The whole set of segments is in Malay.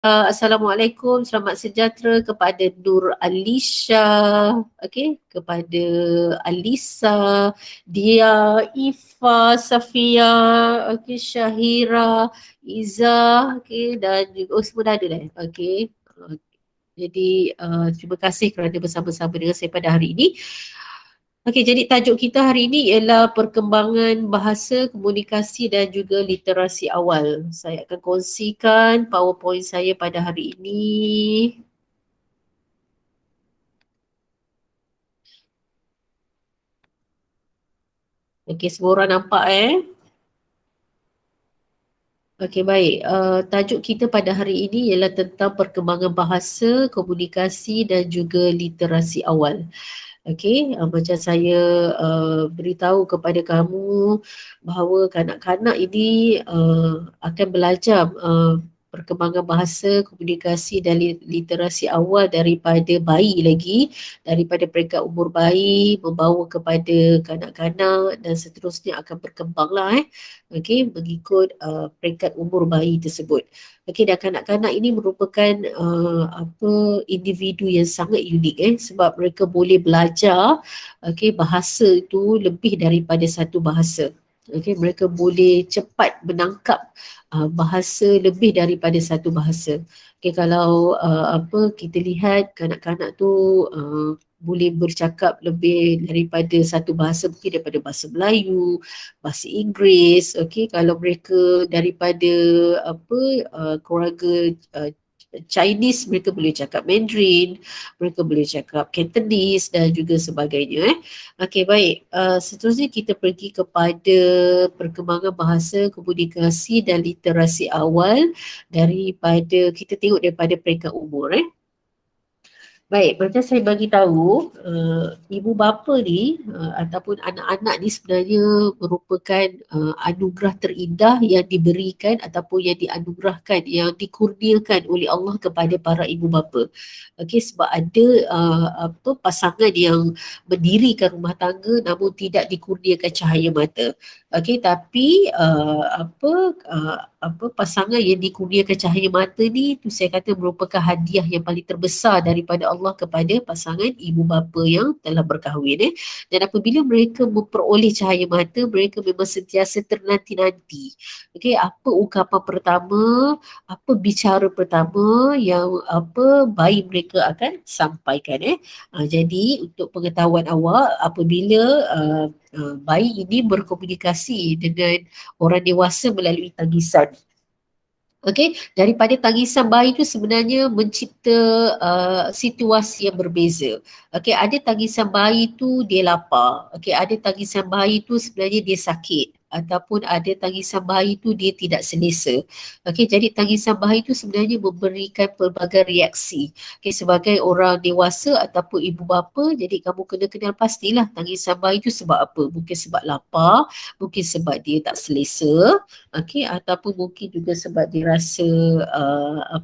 Assalamualaikum, selamat sejahtera kepada Nur Alisha, okey, kepada Alisa, Dia, Ifa, Safia, okey, Syahira, Iza, okey, dan juga, oh semua dah ada dah, okey. Jadi terima kasih kerana bersama-sama dengan saya pada hari ini. Okey, jadi tajuk kita hari ini ialah perkembangan bahasa, komunikasi dan juga literasi awal. Saya akan kongsikan PowerPoint saya pada hari ini. Okey, semua orang nampak Okey, baik. Tajuk kita pada hari ini ialah tentang perkembangan bahasa, komunikasi dan juga literasi awal. Okey, macam saya beritahu kepada kamu bahawa kanak-kanak ini akan belajar perkembangan bahasa, komunikasi dan literasi awal daripada bayi lagi, daripada peringkat umur bayi, membawa kepada kanak-kanak dan seterusnya akan berkembanglah okey, mengikut peringkat umur bayi tersebut. Okey, dan kanak-kanak ini merupakan individu yang sangat unik sebab mereka boleh belajar bahasa itu lebih daripada satu bahasa. Okey, mereka boleh cepat menangkap bahasa lebih daripada satu bahasa. Okey, kalau kita lihat kanak-kanak tu boleh bercakap lebih daripada satu bahasa, mungkin daripada bahasa Melayu, bahasa Inggeris, okey, kalau mereka daripada keluarga Chinese, mereka boleh cakap Mandarin, mereka boleh cakap Cantonese dan juga sebagainya. Okey, baik. Seterusnya kita pergi kepada perkembangan bahasa, komunikasi dan literasi awal daripada, kita tengok daripada peringkat umur. Baik, macam saya bagi tahu, ibu bapa ni ataupun anak-anak ni sebenarnya merupakan anugerah terindah yang diberikan ataupun yang dianugerahkan, yang dikurniakan oleh Allah kepada para ibu bapa. Okey, sebab ada pasangan yang mendirikan rumah tangga namun tidak dikurniakan cahaya mata. Okey, tapi pasangan yang dikurniakan cahaya mata ni, tu saya kata merupakan hadiah yang paling terbesar daripada Allah kepada pasangan ibu bapa yang telah berkahwin. Dan apabila mereka memperoleh cahaya mata, mereka memang sentiasa ternanti-nanti. Okey, apa ungkapan pertama, apa bicara pertama yang bayi mereka akan sampaikan. Jadi untuk pengetahuan awak, apabila bayi ini berkomunikasi dengan orang dewasa melalui tangisan. Okey, daripada tangisan bayi itu sebenarnya mencipta situasi yang berbeza. Okey, ada tangisan bayi itu dia lapar. Okey, ada tangisan bayi itu sebenarnya dia sakit ataupun ada tangisan bayi itu dia tidak selesa. Okey, jadi tangisan bayi itu sebenarnya memberikan pelbagai reaksi. Okey, sebagai orang dewasa ataupun ibu bapa, jadi kamu kena kenal pastilah tangisan bayi itu sebab apa. Mungkin sebab lapar, mungkin sebab dia tak selesa, okey, ataupun mungkin juga sebab dia rasa uh,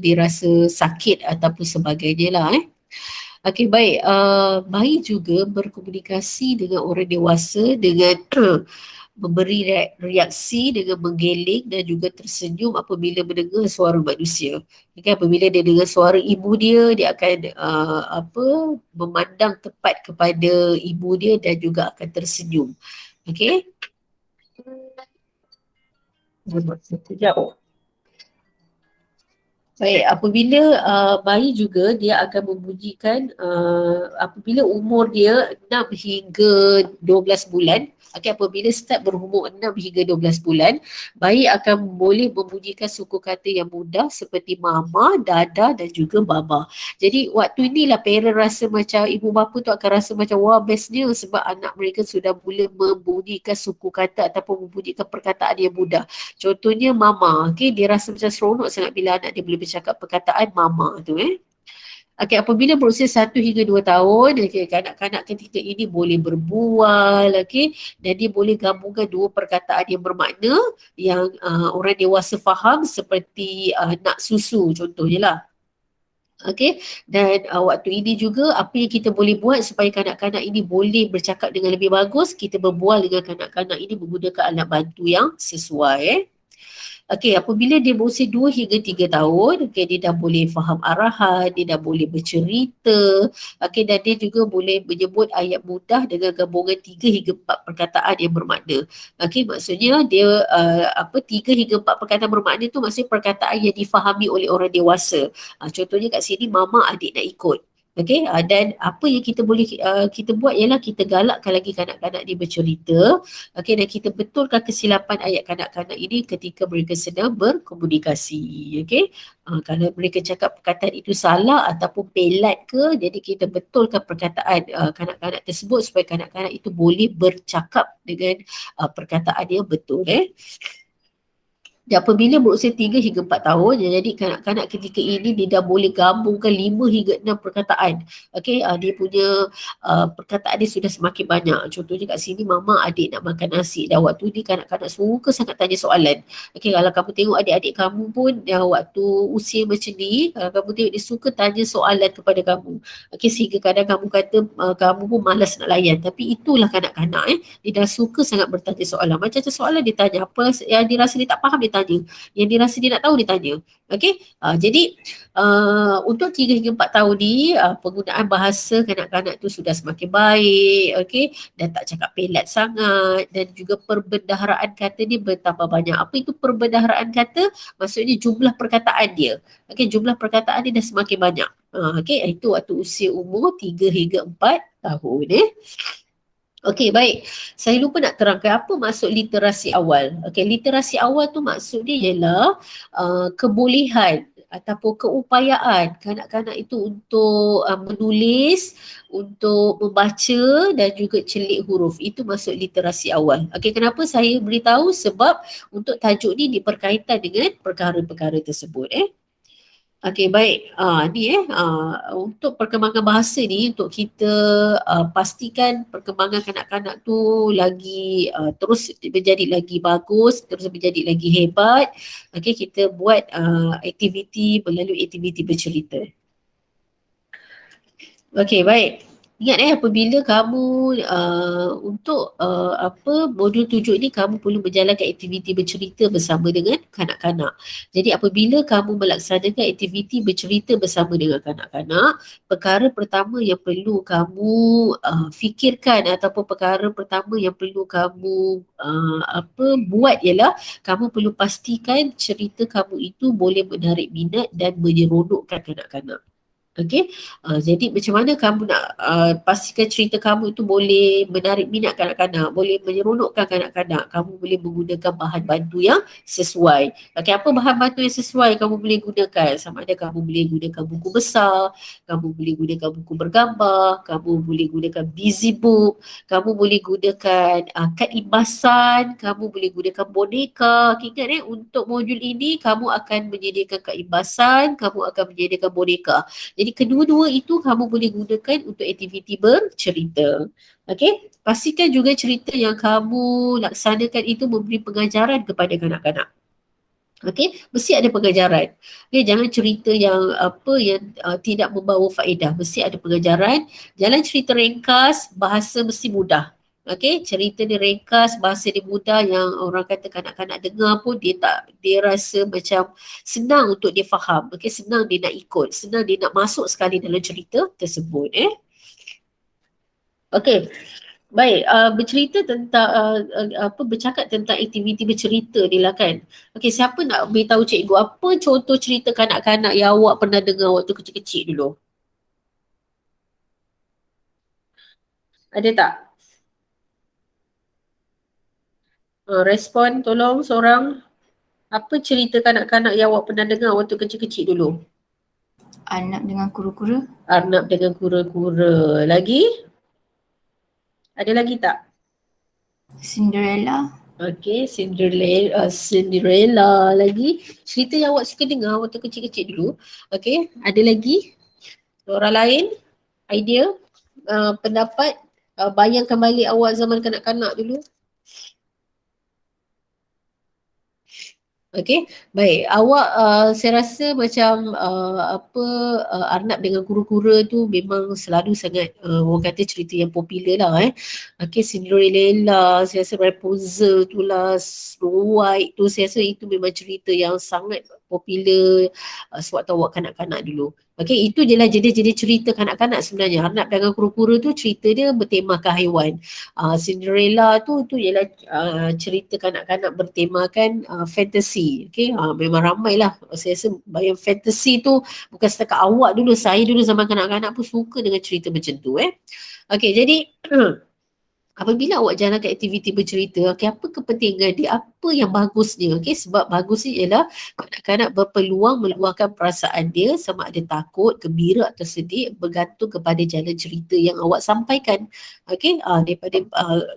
dia rasa sakit ataupun sebagainya lah Okey, baik. Bayi juga berkomunikasi dengan orang dewasa dengan memberi reaksi dengan menggeleng dan juga tersenyum apabila mendengar suara manusia. Okay, apabila dia dengar suara ibu dia, dia akan memandang tepat kepada ibu dia dan juga akan tersenyum. Okey. Sekejap. Baik, apabila bayi juga dia akan membunyikan apabila umur dia 6 hingga 12 bulan. Okey, apabila start berumur 6 hingga 12 bulan, bayi akan boleh membunyikan suku kata yang mudah seperti mama, dada dan juga baba. Jadi waktu inilah parent rasa macam, ibu bapa tu akan rasa macam wah bestnya sebab anak mereka sudah mula membunyikan suku kata ataupun membunyikan perkataan yang mudah. Contohnya mama, okay, dia rasa macam seronok sangat bila anak dia boleh bercakap perkataan mama tu Okey, apabila berusia 1 hingga 2 tahun, okey, kanak-kanak ketika ini boleh berbual, okey, dan dia boleh gabungkan dua perkataan yang bermakna yang orang dewasa faham seperti nak susu contohnya lah. Okey, dan waktu ini juga apa yang kita boleh buat supaya kanak-kanak ini boleh bercakap dengan lebih bagus, kita berbual dengan kanak-kanak ini menggunakan alat bantu yang sesuai Okey, apabila dia berusia 2 hingga 3 tahun, okey, dia dah boleh faham arahan, dia dah boleh bercerita, okey, dan dia juga boleh menyebut ayat mudah dengan gabungan 3 hingga 4 perkataan yang bermakna. Okey, maksudnya dia 3 hingga 4 perkataan bermakna tu maksudnya perkataan yang difahami oleh orang dewasa. Contohnya kat sini mama adik nak ikut. Okey, dan apa yang kita boleh kita buat ialah kita galakkan lagi kanak-kanak dia bercerita. Okey, dan kita betulkan kesilapan ayat kanak-kanak ini ketika mereka sedang berkomunikasi. Okey, kalau mereka cakap perkataan itu salah ataupun pelat ke, jadi kita betulkan perkataan kanak-kanak tersebut supaya kanak-kanak itu boleh bercakap dengan perkataan yang betul. Dan apabila berusia 3 hingga 4 tahun, jadi kanak-kanak ketika ini dia dah boleh gabungkan 5 hingga 6 perkataan. Okey, dia punya perkataan dia sudah semakin banyak. Contohnya kat sini mama adik nak makan nasi. Dan waktu ni kanak-kanak suka sangat tanya soalan. Okey, kalau kamu tengok adik-adik kamu pun waktu usia macam ni, kalau kamu tengok dia suka tanya soalan kepada kamu. Okey, sehingga kadang kamu kata kamu pun malas nak layan. Tapi itulah kanak-kanak dia dah suka sangat bertanya soalan. Macam-macam soalan dia tanya. Apa yang dia rasa dia tak faham dia tanya. Yang dia rasa dia nak tahu dia tanya. Okey. Jadi untuk 3 hingga 4 tahun ni penggunaan bahasa kanak-kanak tu sudah semakin baik. Okey. Dan tak cakap pelat sangat. Dan juga perbendaharaan kata dia bertambah banyak. Apa itu perbendaharaan kata? Maksudnya jumlah perkataan dia. Okey, jumlah perkataan dia dah semakin banyak. Okey, itu waktu usia umur 3 hingga 4 tahun. Okey, baik. Saya lupa nak terangkan apa maksud literasi awal. Okey, literasi awal tu maksud dia ialah kebolehan ataupun keupayaan kanak-kanak itu untuk menulis, untuk membaca dan juga celik huruf. Itu maksud literasi awal. Okey, kenapa saya beritahu? Sebab untuk tajuk ni diperkaitan dengan perkara-perkara tersebut. Okey, baik. Untuk perkembangan bahasa ni, untuk kita pastikan perkembangan kanak-kanak tu lagi terus menjadi lagi bagus, terus menjadi lagi hebat. Okey, kita buat aktiviti melalui aktiviti bercerita. Okey, baik. Ingat apabila kamu untuk modul 7 ni kamu perlu menjalankan aktiviti bercerita bersama dengan kanak-kanak. Jadi apabila kamu melaksanakan aktiviti bercerita bersama dengan kanak-kanak, perkara pertama yang perlu kamu fikirkan ataupun perkara pertama yang perlu kamu buat ialah kamu perlu pastikan cerita kamu itu boleh menarik minat dan menyeronokkan kanak-kanak. Okey, jadi macam mana kamu nak pastikan cerita kamu itu boleh menarik minat kanak-kanak, boleh menyeronokkan kanak-kanak. Kamu boleh menggunakan bahan bantu yang sesuai. Okey, apa bahan bantu yang sesuai kamu boleh gunakan? Sama ada kamu boleh gunakan buku besar, kamu boleh gunakan buku bergambar, kamu boleh gunakan busy book, kamu boleh gunakan kad imbasan, kamu boleh gunakan boneka. Okay, ingat untuk modul ini kamu akan menyediakan kad imbasan, kamu akan menyediakan boneka. Jadi kedua-dua itu kamu boleh gunakan untuk aktiviti bercerita. Okey, pastikan juga cerita yang kamu laksanakan itu memberi pengajaran kepada kanak-kanak. Okey, mesti ada pengajaran. Okey, jangan cerita yang tidak membawa faedah. Mesti ada pengajaran. Jalan cerita ringkas, bahasa mesti mudah. Okey, cerita dia ringkas, bahasa dia mudah yang orang kata kanak-kanak dengar pun dia rasa macam senang untuk dia faham. Okey, senang dia nak ikut, senang dia nak masuk sekali dalam cerita tersebut. Okey. Baik, bercerita tentang bercakap tentang aktiviti bercerita ni lah kan. Okey, siapa nak beritahu cikgu apa contoh cerita kanak-kanak yang awak pernah dengar waktu kecil-kecil dulu? Ada tak? Respon tolong seorang. Apa cerita kanak-kanak yang awak pernah dengar waktu kecil-kecil dulu? Arnab dengan kura-kura. Arnab dengan kura-kura. Lagi? Ada lagi tak? Cinderella. Okey, Cinderella lagi. Cerita yang awak suka dengar waktu kecil-kecil dulu. Okey, ada lagi? Orang lain? Idea? Pendapat? Bayangkan balik awak zaman kanak-kanak dulu. Okey, baik. Awak saya rasa macam Arnab dengan kura-kura tu memang selalu sangat orang kata cerita yang popular lah Okey, Cinderella, saya rasa Rapunzel tu lah, Snow White tu, saya rasa itu memang cerita yang sangat popular sewaktu awak kanak-kanak dulu. Okey, itu je lah jenis-jenis cerita kanak-kanak sebenarnya. Arnab dengan kura-kura tu cerita dia bertemakan haiwan. Cinderella tu ialah cerita kanak-kanak bertemakan fantasy. Okay? Memang ramai lah. Saya rasa yang fantasy tu bukan setakat awak dulu. Saya dulu zaman kanak-kanak pun suka dengan cerita macam tu. Okay, jadi apabila awak jalankan aktiviti bercerita, okay, apa kepentingan dia, apa yang bagusnya, okay? Sebab bagusnya ialah kanak-kanak berpeluang meluahkan perasaan dia sama ada takut, gembira atau sedih bergantung kepada jalan cerita yang awak sampaikan. Okay, daripada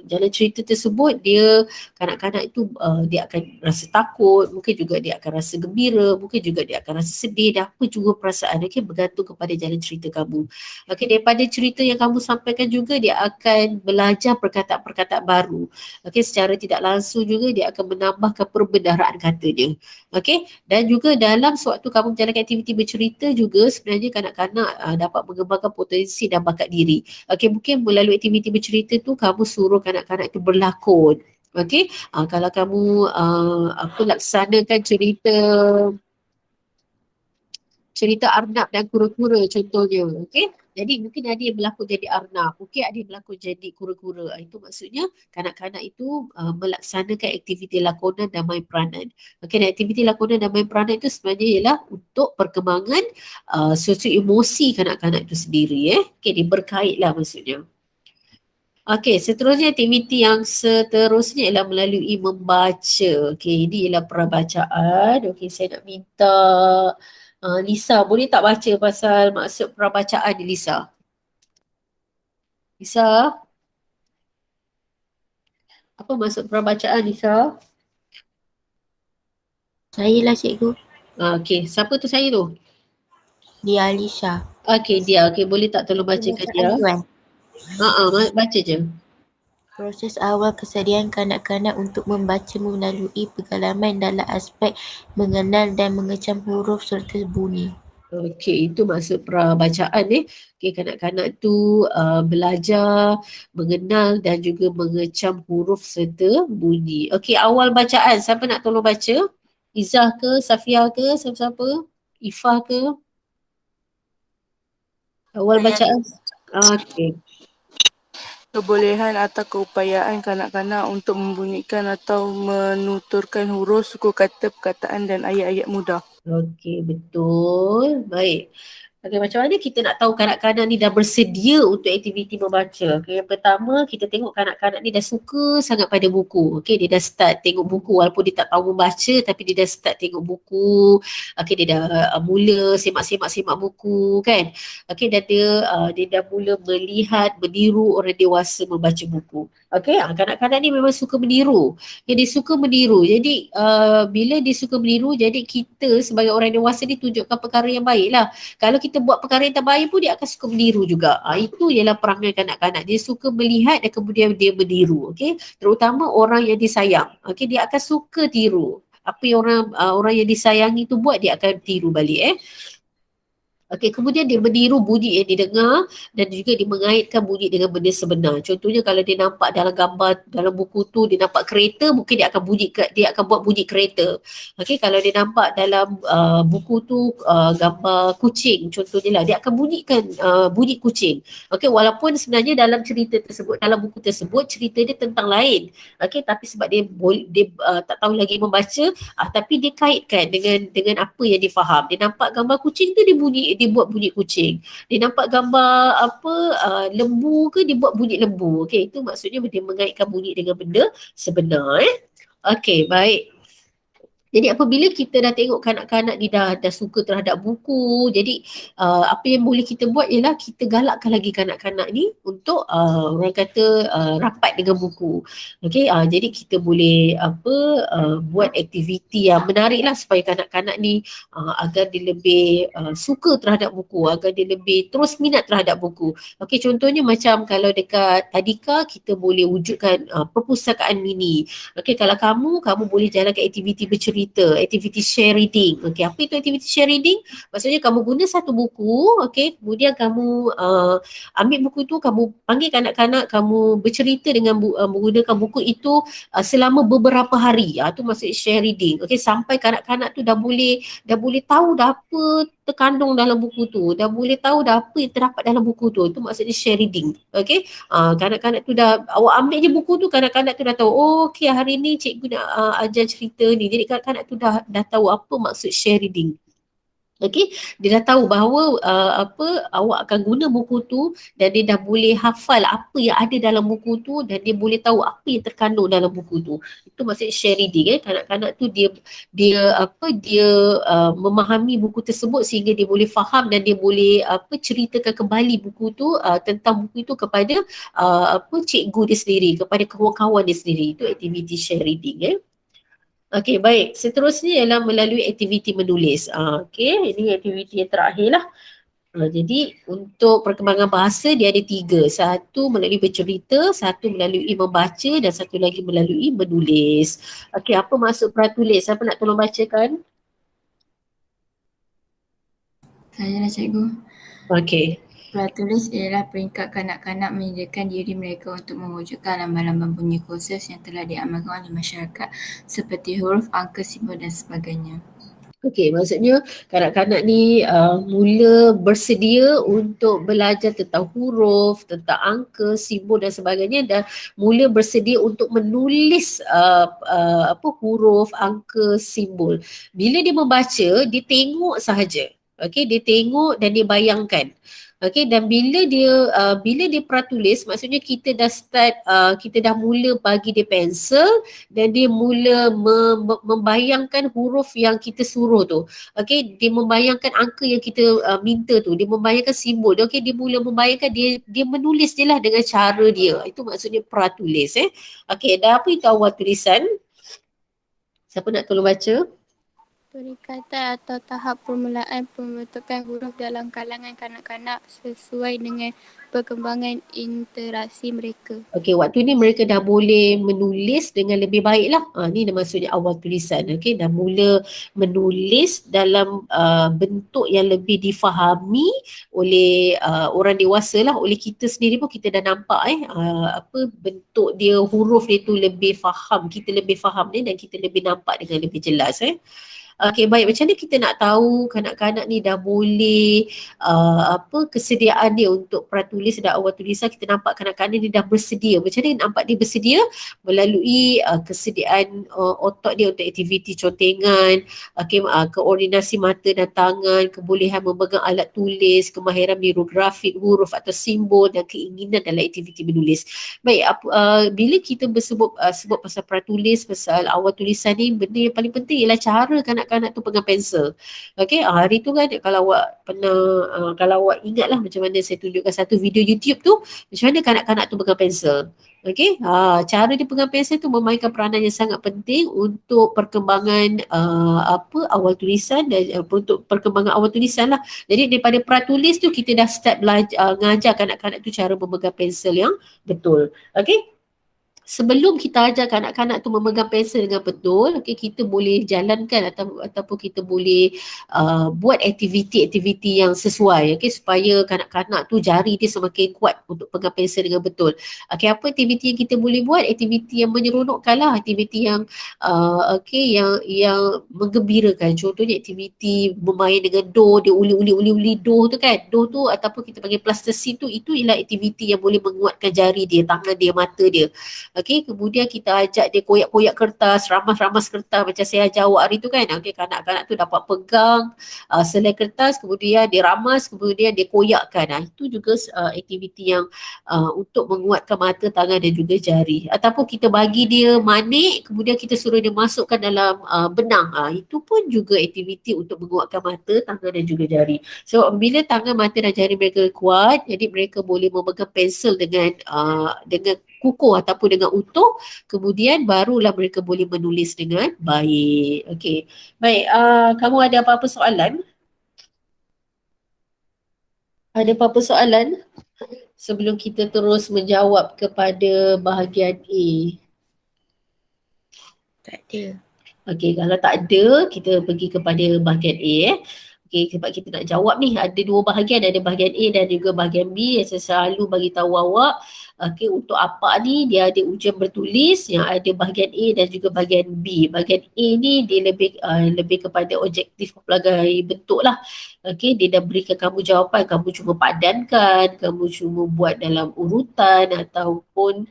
jalan cerita tersebut, dia kanak-kanak itu dia akan rasa takut, mungkin juga dia akan rasa gembira, mungkin juga dia akan rasa sedih, dan apa juga perasaan, okay, bergantung kepada jalan cerita kamu. Okay, daripada cerita yang kamu sampaikan juga dia akan belajar perkataan-perkataan baru. Okey, secara tidak langsung juga dia akan menambahkan perbendaharaan katanya. Okey, dan juga dalam sewaktu kamu menjalankan aktiviti bercerita juga sebenarnya kanak-kanak dapat mengembangkan potensi dan bakat diri. Okey, mungkin melalui aktiviti bercerita tu kamu suruh kanak-kanak itu berlakon. Okey, kalau kamu laksanakan cerita Arnab dan kura-kura contohnya, okey. Jadi mungkin ada yang berlakon jadi Arnab, mungkin ada yang berlakon jadi kura-kura. Itu maksudnya kanak-kanak itu melaksanakan aktiviti lakonan dan main peranan. Okey, dan aktiviti lakonan dan main peranan itu sebenarnya ialah untuk perkembangan sosio emosi kanak-kanak itu sendiri. Okey, dia berkaitlah maksudnya. Okey, seterusnya aktiviti yang seterusnya ialah melalui membaca. Okey, ini ialah perabacaan. Okey, saya nak minta Lisa, boleh tak baca pasal maksud perabacaan ni, Lisa? Lisa, apa maksud perabacaan, Lisa? Saya lah cikgu. Okey, siapa tu saya tu? Dia Alisha. Okey, dia. Okey, boleh tak tolong bacakan dia? Tuan. Baca je. Proses awal kesediaan kanak-kanak untuk membaca melalui pengalaman dalam aspek mengenal dan mengecam huruf serta bunyi. Okey, itu maksud perabacaan Okey, kanak-kanak tu belajar mengenal dan juga mengecam huruf serta bunyi. Okey, awal bacaan. Siapa nak tolong baca? Izzah ke? Safia ke? Siapa-siapa? Ifah ke? Awal bacaan. Okey. Kebolehan atau keupayaan kanak-kanak untuk membunyikan atau menuturkan huruf, suku kata, perkataan dan ayat-ayat mudah. Okey, betul. Baik. Okey, macam mana kita nak tahu kanak-kanak ni dah bersedia untuk aktiviti membaca? Okey, yang pertama kita tengok kanak-kanak ni dah suka sangat pada buku. Okey, dia dah start tengok buku walaupun dia tak tahu membaca tapi dia dah start tengok buku. Okey, dia dah mula semak-semak buku kan. Okey, dan dia dah mula melihat, meniru orang dewasa membaca buku. Okey, kanak-kanak ni memang suka meniru. Okay, dia suka meniru. Jadi bila dia suka meniru, jadi kita sebagai orang dewasa ni tunjukkan perkara yang baik lah. Kalau kita buat perkara yang terbaik pun dia akan suka meniru juga. Itu ialah perangai kanak-kanak. Dia suka melihat dan kemudian dia meniru. Okay? Terutama orang yang disayang. Okay? Dia akan suka tiru. Apa yang orang yang disayangi tu buat, dia akan tiru balik. Okey, kemudian dia meniru bunyi yang didengar dan juga dia mengaitkan bunyi dengan benda sebenar. Contohnya kalau dia nampak dalam gambar dalam buku tu dia nampak kereta, mungkin dia akan buat bunyi kereta. Okey, kalau dia nampak dalam buku tu gambar kucing contohnya lah, dia akan bunyikan bunyi kucing. Okey, walaupun sebenarnya dalam cerita tersebut, dalam buku tersebut cerita dia tentang lain. Okey, tapi sebab dia tak tahu lagi membaca, tapi dia kaitkan dengan apa yang dia faham. Dia nampak gambar kucing tu dia buat bunyi kucing. Dia nampak gambar lembu ke, dia buat bunyi lembu. Okey, itu maksudnya dia mengaitkan bunyi dengan benda sebenar. Okey, baik. Jadi apabila kita dah tengok kanak-kanak ni dah suka terhadap buku, jadi apa yang boleh kita buat ialah kita galakkan lagi kanak-kanak ni untuk orang kata rapat dengan buku. Okey, jadi kita boleh buat aktiviti yang menarik lah supaya kanak-kanak ni agar dia lebih suka terhadap buku, agar dia lebih terus minat terhadap buku. Okey, contohnya macam kalau dekat tadika kita boleh wujudkan perpustakaan mini. Okey, kalau kamu boleh jalankan aktiviti bercerita bercerita, aktiviti share reading. Okey, apa itu aktiviti share reading? Maksudnya kamu guna satu buku, okey, kemudian kamu ambil buku tu, kamu panggil kanak-kanak, kamu bercerita dengan menggunakan buku itu selama beberapa hari. Tu maksud share reading. Okey, sampai kanak-kanak tu dah boleh tahu dah apa terkandung dalam buku tu, dah boleh tahu dah apa yang terdapat dalam buku tu. Itu maksudnya share reading. Okey, kanak-kanak tu dah, awak ambil je buku tu, kanak-kanak tu dah tahu, oh okey hari ni cikgu nak ajar cerita ni. Jadi kanak-kanak tu dah tahu apa maksud share reading. Okey, dia dah tahu bahawa awak akan guna buku tu dan dia dah boleh hafal apa yang ada dalam buku tu dan dia boleh tahu apa yang terkandung dalam buku tu. Itu maksud share reading. Kanak-kanak tu dia memahami buku tersebut sehingga dia boleh faham dan dia boleh ceritakan kembali buku tu tentang buku itu kepada cikgu dia sendiri, kepada kawan-kawan dia sendiri. Itu aktiviti share reading. Okey, baik. Seterusnya ialah melalui aktiviti menulis. Okey, ini aktiviti yang terakhir lah. Jadi untuk perkembangan bahasa dia ada 3. Satu melalui bercerita, satu melalui membaca dan satu lagi melalui menulis. Okey, apa maksud pratulis? Siapa nak tolong bacakan? Saya lah cikgu. Okey. Pratulis ialah peringkat kanak-kanak menyediakan diri mereka untuk mewujudkan lamban-lamban bunyi khusus yang telah diamalkan oleh masyarakat seperti huruf, angka, simbol dan sebagainya. Okey, maksudnya kanak-kanak ni mula bersedia untuk belajar tentang huruf, tentang angka, simbol dan sebagainya dan mula bersedia untuk menulis huruf, angka, simbol. Bila dia membaca, dia tengok sahaja. Okey, dia tengok dan dia bayangkan. Okey, dan bila dia pratulis, maksudnya kita dah start, kita dah mula bagi dia pensel dan dia mula membayangkan huruf yang kita suruh tu. Okey, dia membayangkan angka yang kita minta tu, dia membayangkan simbol dia. Okey, dia mula membayangkan, dia menulis je lah dengan cara dia. Itu maksudnya pratulis. Okey, dan apa itu awal tulisan? Siapa nak tolong baca? Perikatan atau tahap permulaan pembentukan huruf dalam kalangan kanak-kanak sesuai dengan perkembangan interaksi mereka. Okey, waktu ni mereka dah boleh menulis dengan lebih baik lah. Ni maksudnya awal tulisan. Okey, dah mula menulis dalam bentuk yang lebih difahami oleh orang dewasa lah. Oleh kita sendiri pun kita dah nampak bentuk dia, huruf dia tu lebih faham. Kita lebih faham ni dan kita lebih nampak dengan lebih jelas. Okey, baik. Macam mana kita nak tahu kanak-kanak ni dah boleh kesediaan dia untuk pratulis dan awal tulisan? Kita nampak kanak-kanak ni dah bersedia. Macam mana nampak dia bersedia? Melalui kesediaan otak dia untuk aktiviti contengan, koordinasi mata dan tangan, kebolehan memegang alat tulis, kemahiran birografik, huruf atau simbol dan keinginan dalam aktiviti menulis. Baik, bila kita sebut pasal pratulis, pasal awal tulisan ni, benda yang paling penting ialah cara kanak-kanak tu pegang pensel. Okey, hari tu kan kalau awak kalau awak ingat lah macam mana saya tunjukkan satu video YouTube tu, macam mana kanak-kanak tu pegang pensel. Okey, cara dia pegang pensel tu memainkan peranan yang sangat penting untuk perkembangan awal tulisan dan untuk perkembangan awal tulisan lah. Jadi daripada pratulis tu kita dah start belajar, ngajar kanak-kanak tu cara memegang pensel yang betul. Okey. Sebelum kita ajar kanak-kanak tu memegang pensel dengan betul, kita boleh jalankan ataupun kita boleh buat aktiviti-aktiviti yang sesuai, supaya kanak-kanak tu jari dia semakin kuat untuk pegang pensel dengan betul. Apa aktiviti yang kita boleh buat? Aktiviti yang menyeronokkan lah, aktiviti yang yang menggembirakan. Contohnya aktiviti bermain dengan doh, dia uli doh tu kan. Doh tu ataupun kita panggil plasticine tu, itu ialah aktiviti yang boleh menguatkan jari dia, tangan dia, mata dia. Okey, kemudian kita ajak dia koyak-koyak kertas, ramas-ramas kertas macam saya ajar awak hari tu kan. Okey, kanak-kanak tu dapat pegang selai kertas, kemudian dia ramas, kemudian dia koyakkan. Itu juga aktiviti yang untuk menguatkan mata, tangan dan juga jari. Ataupun kita bagi dia manik, kemudian kita suruh dia masukkan dalam benang. Itu pun juga aktiviti untuk menguatkan mata, tangan dan juga jari. So bila tangan, mata dan jari mereka kuat, jadi mereka boleh memegang pensel dengan kukuh ataupun dengan utuh, kemudian barulah mereka boleh menulis dengan baik. Okey. Baik, kamu ada apa-apa soalan? Ada apa-apa soalan? Sebelum kita terus menjawab kepada bahagian A. Tak ada. Okey, kalau tak ada, kita pergi kepada bahagian A Okey, sebab kita nak jawab ni, ada dua bahagian, ada bahagian A dan juga bahagian B yang saya selalu bagi tahu awak. Okey, untuk apa ni, dia ada ujian bertulis yang ada bahagian A dan juga bahagian B. Bahagian A ni dia lebih kepada objektif pelbagai bentuk lah. Okey, dia dah berikan kamu jawapan, kamu cuma padankan, kamu cuma buat dalam urutan ataupun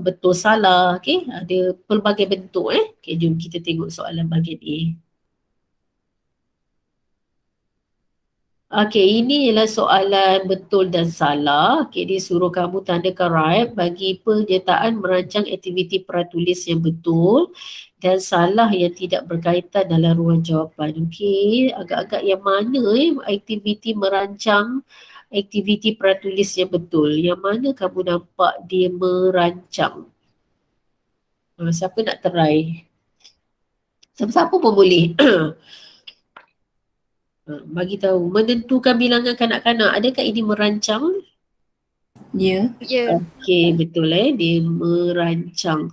betul salah. Okey, ada pelbagai bentuk Okey, jom kita tengok soalan bahagian A. Okey, ini ialah soalan betul dan salah. Okey, dia suruh kamu tandakan right bagi penyertaan merancang aktiviti pratulis yang betul dan salah yang tidak berkaitan dalam ruang jawapan. Okey, agak-agak yang mana aktiviti merancang aktiviti pratulis yang betul? Yang mana kamu nampak dia merancang? Siapa nak try? Siapa-siapa pun boleh. Bagi tahu, menentukan bilangan kanak-kanak, adakah ini merancang? Ya. Ya. Okey, betul dia merancang.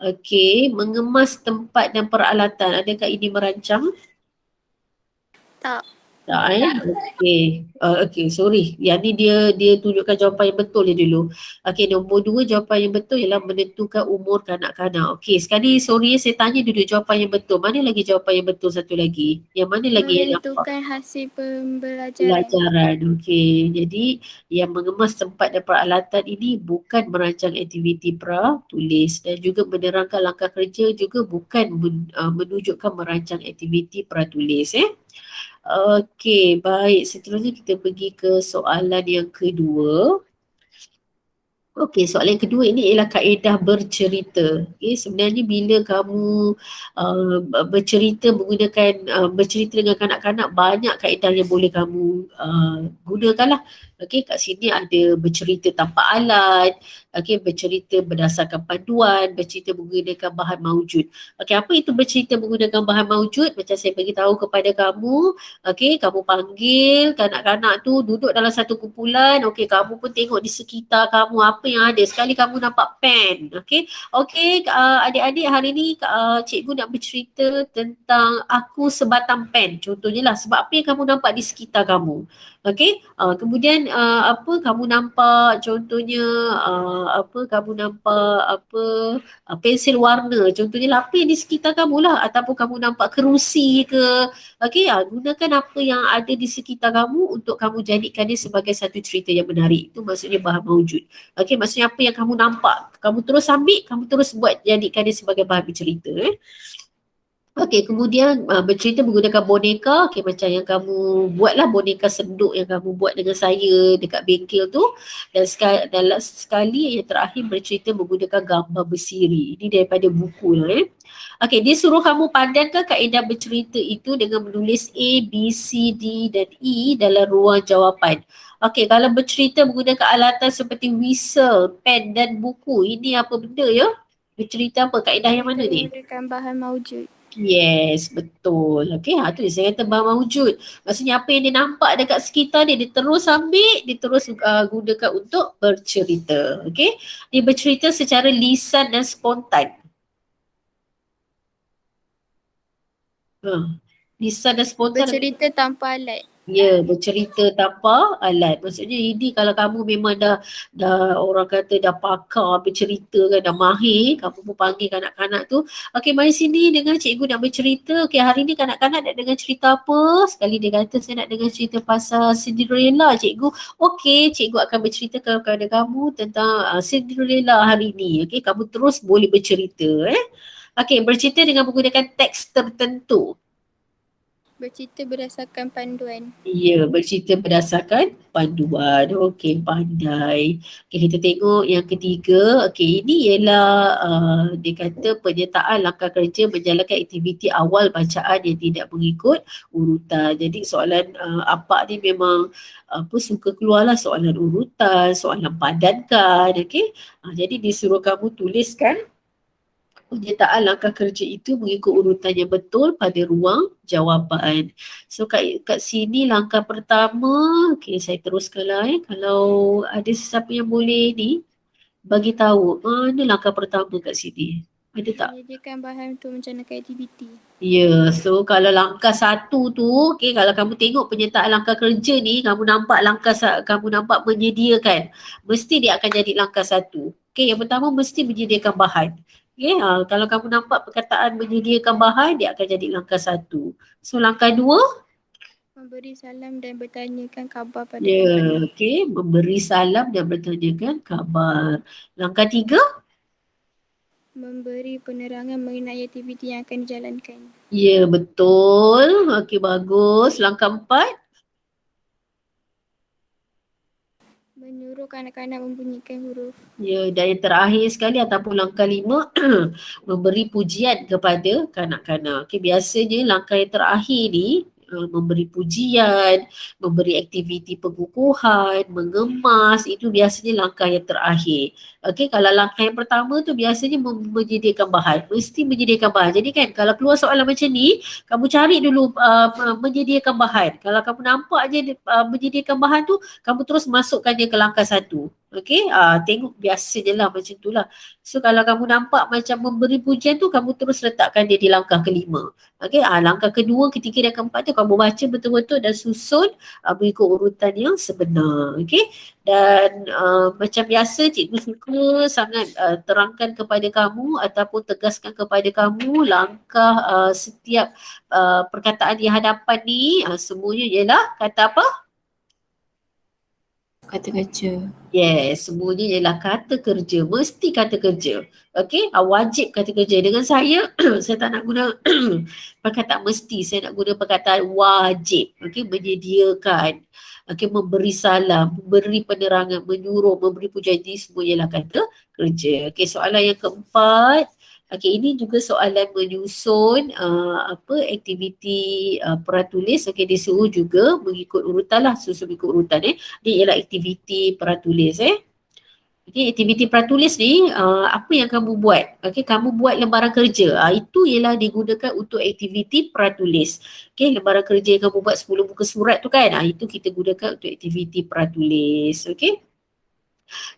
Okey, mengemas tempat dan peralatan, adakah ini merancang? Tak. Tak Okey, sorry. Yang ni dia tunjukkan jawapan yang betul dia dulu. Okey, nombor 2 jawapan yang betul ialah menentukan umur kanak-kanak. Okey, sekali sorry saya tanya dulu jawapan yang betul. Mana lagi jawapan yang betul satu lagi? Yang mana lagi yang nampak? Menentukan hasil pembelajaran. Pelajaran, okey. Jadi yang mengemas tempat dan peralatan ini bukan merancang aktiviti pra-tulis dan juga menerangkan langkah kerja juga bukan menunjukkan merancang aktiviti pra-tulis Okey, baik. Seterusnya kita pergi ke soalan yang kedua. Okey, soalan yang kedua ini ialah kaedah bercerita. Okey, sebenarnya bila kamu bercerita bercerita dengan kanak-kanak, banyak kaedah yang boleh kamu gunakan lah. Okey, kat sini ada bercerita tanpa alat, okey, bercerita berdasarkan panduan, bercerita menggunakan bahan maujud. Okey, apa itu bercerita menggunakan bahan maujud? Macam saya bagi tahu kepada kamu, okey, kamu panggil kanak-kanak tu duduk dalam satu kumpulan, okey, kamu pun tengok di sekitar kamu apa yang ada. Sekali kamu nampak pen, okey. Okey, adik-adik hari ni cikgu nak bercerita tentang aku sebatang pen. Contohnya lah, sebab apa yang kamu nampak di sekitar kamu. Okey, kemudian kamu nampak contohnya kamu nampak pensil warna. Contohnya lah, apa yang di sekitar kamu lah, ataupun kamu nampak kerusi ke. Okey, gunakan apa yang ada di sekitar kamu untuk kamu jadikan dia sebagai satu cerita yang menarik. Itu maksudnya bahan maujud. Okey, maksudnya apa yang kamu nampak, kamu terus ambil, kamu terus buat, jadikan dia sebagai bahan bercerita. Okey, kemudian bercerita menggunakan boneka. Okey, macam yang kamu buatlah boneka senduk yang kamu buat dengan saya dekat bengkel tu. Dan sekali yang terakhir bercerita menggunakan gambar bersiri. Ini daripada buku lah Okey, dia suruh kamu padankan kaedah bercerita itu dengan menulis A, B, C, D dan E dalam ruang jawapan. Okey, kalau bercerita menggunakan alatan seperti whistle, pen dan buku, ini apa benda ya? Bercerita apa? Kaedah yang mana ni? Menggunakan bahan maujud. Yes, betul. Okey, tu saya kata bahan maujud. Maksudnya apa yang dia nampak dekat sekitar dia terus ambil, dia terus gunakan untuk bercerita. Okey, dia bercerita secara lisan dan spontan. Lisan dan spontan. Bercerita tanpa alat. Ya, bercerita tanpa alat. Maksudnya ini kalau kamu memang dah orang kata dah pakar bercerita kan, dah mahir, kamu pun panggil kanak-kanak tu, okey mari sini dengar cikgu nak bercerita. Okey, hari ni kanak-kanak nak dengar cerita apa? Sekali dia kata saya nak dengar cerita pasal Cinderella cikgu. Okey, cikgu akan bercerita kepada kamu tentang Cinderella hari ni. Okey, kamu terus boleh bercerita Okey, bercerita dengan menggunakan teks tertentu. Bercerita berdasarkan panduan. Ya, bercerita berdasarkan panduan. Okey, pandai. Okey, kita tengok yang ketiga. Okey, ini ialah dia kata penyertaan langkah kerja menjalankan aktiviti awal bacaan yang tidak mengikut urutan. Jadi soalan apa ni memang suka keluarlah soalan urutan, soalan padankan. Okey, jadi disuruh kamu tuliskan penyertaan langkah kerja itu mengikut urutan yang betul pada ruang jawapan. So kat sini langkah pertama, okay, saya teruskanlah kalau ada sesiapa yang boleh ni bagi tahu mana langkah pertama kat sini. Ada tak? Menyediakan bahan untuk mencanakan aktiviti. Ya, so kalau langkah satu tu, okay, kalau kamu tengok penyertaan langkah kerja ni, kamu nampak kamu nampak menyediakan, mesti dia akan jadi langkah satu. Okay, yang pertama mesti menyediakan bahan. Okay, kalau kamu nampak perkataan menyediakan bahan, dia akan jadi langkah satu. So langkah dua, Memberi salam dan bertanyakan khabar pada ya, kawan-kawan. okay, memberi salam dan bertanyakan khabar. Langkah tiga, Memberi penerangan mengenai aktiviti yang akan dijalankan. ya betul. Okay, bagus. Langkah empat, Menyuruh kanak-kanak membunyikan huruf. ya, dan yang terakhir sekali ataupun langkah lima, memberi pujian kepada kanak-kanak. Okay, biasanya langkah yang terakhir ni memberi pujian, memberi aktiviti pengukuhan, mengemas, itu biasanya langkah yang terakhir. Okay, kalau langkah yang pertama tu biasanya menyediakan bahan, mesti menyediakan bahan. Jadi kan kalau keluar soalan macam ni, kamu cari dulu menyediakan bahan. Kalau kamu nampak je menyediakan bahan tu, kamu terus masukkan dia ke langkah satu. Okey, tengok biasa je lah macam tu lah. So kalau kamu nampak macam memberi pujian tu, kamu terus letakkan dia di langkah kelima. Okey, langkah kedua, ketiga dan keempat tu kamu baca betul-betul dan susun mengikut urutan yang sebenar. Okey, dan macam biasa cikgu suka sangat terangkan kepada kamu ataupun tegaskan kepada kamu langkah setiap perkataan di hadapan ni semuanya ialah kata apa? Kata kerja. Yes, semuanya ialah kata kerja. Mesti kata kerja. Okey, wajib kata kerja. Dengan saya, saya tak nak guna perkataan mesti. Saya nak guna perkataan wajib. Okey, menyediakan. Okey, memberi salam, memberi penerangan, menyuruh, memberi pujian. Ini semua ialah kata kerja. Okey, soalan yang keempat. Okey, ini juga soalan menyusun aktiviti peratulis. Okey, disuruh juga mengikut urutan lah. Susun mengikut urutan Dia ialah aktiviti peratulis Okey, aktiviti peratulis ni apa yang kamu buat? Okey, kamu buat lembaran kerja. Itu ialah digunakan untuk aktiviti peratulis. Okey, lembaran kerja yang kamu buat 10 muka surat tu kan? Itu kita gunakan untuk aktiviti peratulis. Okey.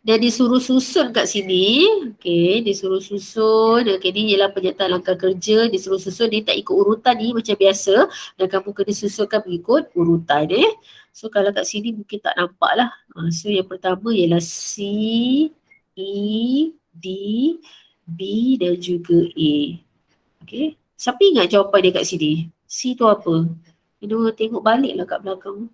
Dan disuruh susun kat sini. Okey, disuruh susun. Okey, ni ialah penyertaan langkah kerja. Disuruh susun, dia tak ikut urutan ni macam biasa. Dan kamu kena susunkan mengikut urutan So kalau kat sini mungkin tak nampak lah. So yang pertama ialah C, E, D, B dan juga A. Okey. Siapa ingat jawapan dia kat sini? C tu apa? Tengok balik lah kat belakang.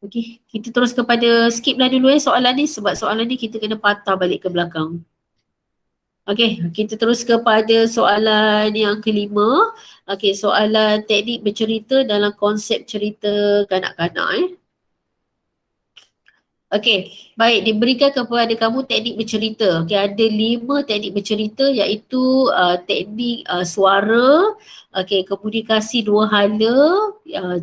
Okey, kita terus kepada skip lah dulu soalan ni sebab soalan ni kita kena patah balik ke belakang. Okey, kita terus kepada soalan yang kelima. Okey, soalan teknik bercerita dalam konsep cerita kanak-kanak Okey, baik, diberikan kepada kamu teknik bercerita. Okey, ada 5 teknik bercerita iaitu teknik suara, okey, komunikasi dua hala,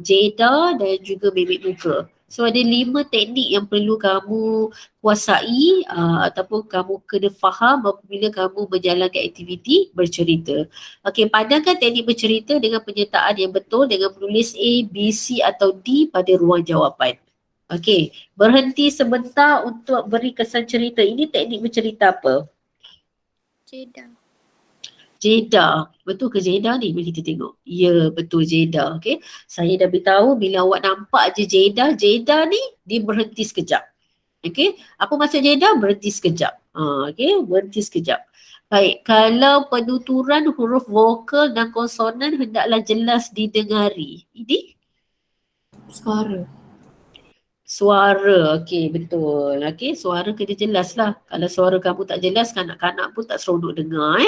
jeda dan juga mimik muka. So ada 5 teknik yang perlu kamu kuasai ataupun kamu kena faham apabila kamu menjalankan aktiviti bercerita. Okey, padankan teknik bercerita dengan penyertaan yang betul dengan menulis A, B, C atau D pada ruang jawapan. Okey, berhenti sebentar untuk beri kesan cerita. Ini teknik bercerita apa? Jeda. Jeda. Betul ke jeda ni? Mari kita tengok. Ya, betul jeda. Okey. Saya dah beritahu bila awak nampak je jeda ni dia berhenti sekejap. Okey. Apa maksud jeda? Berhenti sekejap. Okey, berhenti sekejap. Baik, kalau penuturan huruf vokal dan konsonan hendaklah jelas didengari. Ini? Suara, okey betul. Okey, suara kena jelas lah. Kalau suara kamu tak jelas, kanak-kanak pun tak seronok dengar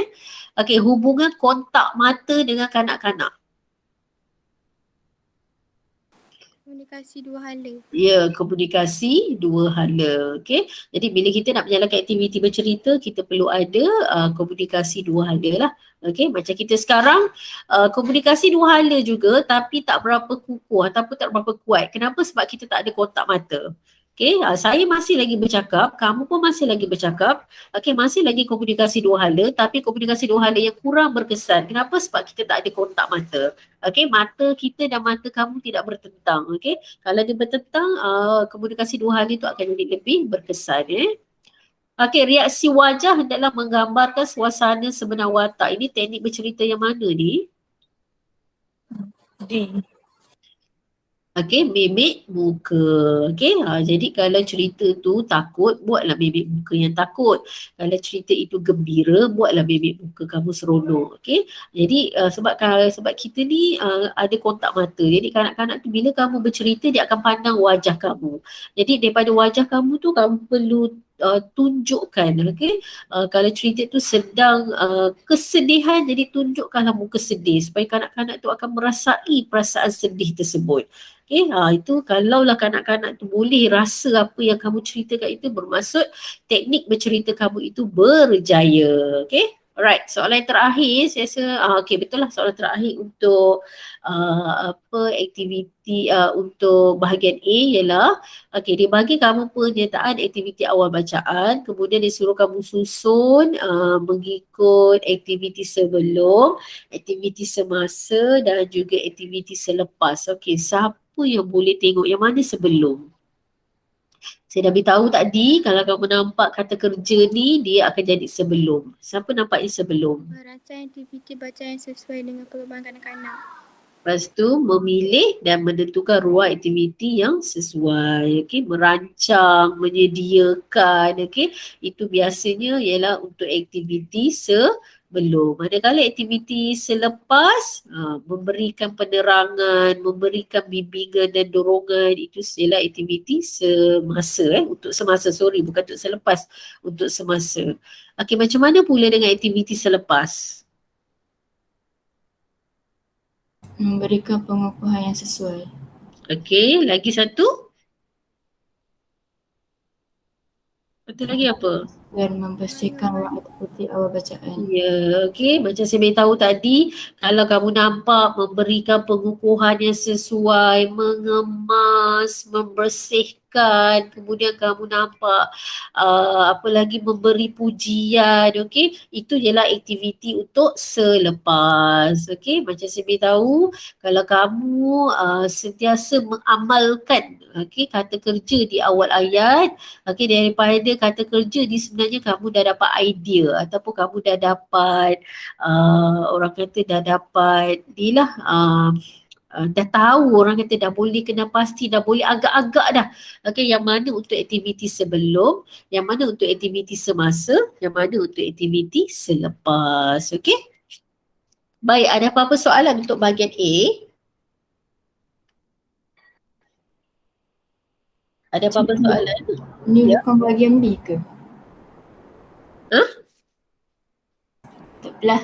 Okey, hubungan kontak mata dengan kanak-kanak. Komunikasi dua hala. Ya, komunikasi dua hala. Okey, jadi bila kita nak menjalankan aktiviti bercerita, kita perlu ada komunikasi dua hala lah. Okey, macam kita sekarang komunikasi dua hala juga tapi tak berapa kukuh ataupun tak berapa kuat. Kenapa? Sebab kita tak ada kontak mata. Okey, saya masih lagi bercakap, kamu pun masih lagi bercakap. Okey, masih lagi komunikasi dua hala tapi komunikasi dua hala yang kurang berkesan. Kenapa? Sebab kita tak ada kontak mata. Okey, mata kita dan mata kamu tidak bertentang. Okey, kalau dia bertentang, komunikasi dua hala itu akan jadi lebih berkesan Okey, reaksi wajah hendaklah menggambarkan suasana sebenar watak. Ini teknik bercerita yang mana ni? D. Okey, mimik muka. Okey, jadi kalau cerita tu takut, buatlah mimik muka yang takut. Kalau cerita itu gembira, buatlah mimik muka kamu seronok. Okey, jadi sebab kita ni ada kontak mata. Jadi kanak-kanak tu bila kamu bercerita, dia akan pandang wajah kamu. Jadi daripada wajah kamu tu, kamu perlu tunjukkan, okey. Kalau cerita tu sedang kesedihan, jadi tunjukkanlah muka sedih supaya kanak-kanak tu akan merasai perasaan sedih tersebut. Okay, itu kalaulah kanak-kanak tu boleh rasa apa yang kamu ceritakan itu, bermaksud teknik bercerita kamu itu berjaya. Okay, alright. Soalan yang terakhir, saya rasa, okay, betul lah soalan terakhir untuk aktiviti untuk bahagian A ialah, okay, dia bagi kamu penyertaan aktiviti awal bacaan, kemudian dia suruh kamu susun mengikut aktiviti sebelum, aktiviti semasa dan juga aktiviti selepas. Okey, siapa yang boleh tengok yang mana sebelum? Saya dah beritahu tadi, kalau kamu nampak kata kerja ni, dia akan jadi sebelum. Siapa nampak yang sebelum? Merancang aktiviti bacaan yang sesuai dengan perkembangan kanak-kanak. Lepas tu memilih dan menentukan ruang aktiviti yang sesuai. Okey, merancang, menyediakan, okey. Itu biasanya ialah untuk aktiviti sebelum. Manakala aktiviti selepas, memberikan penerangan, memberikan bimbingan dan dorongan, itu ialah aktiviti semasa, untuk semasa, bukan untuk selepas, untuk semasa. Okey, macam mana pula dengan aktiviti selepas? Memberikan pengukuhan yang sesuai. Okey, lagi satu? Satu lagi apa? Dan membersihkan ruang aktiviti awal bacaan. Ya, okey. Macam saya beritahu tadi, kalau kamu nampak memberikan pengukuhan yang sesuai, mengemas, membersihkan, kemudian kamu nampak apa lagi, memberi pujian, okey. Itu ialah aktiviti untuk selepas. Okey, macam saya beritahu, kalau kamu sentiasa mengamalkan, okey, kata kerja di awal ayat, okey, daripada kata kerja ni sebenarnya kamu dah dapat idea ataupun kamu dah dapat orang kata dah dapat ni lah, dah tahu, orang kata dah boleh kena pasti, dah boleh agak-agak dah. Okey, yang mana untuk aktiviti sebelum, yang mana untuk aktiviti semasa, yang mana untuk aktiviti selepas. Okey. Baik, ada apa-apa soalan untuk bahagian A? Ada apa-apa soalan? Ini Ya. bukan bahagian B ke? Hah? Tak apalah.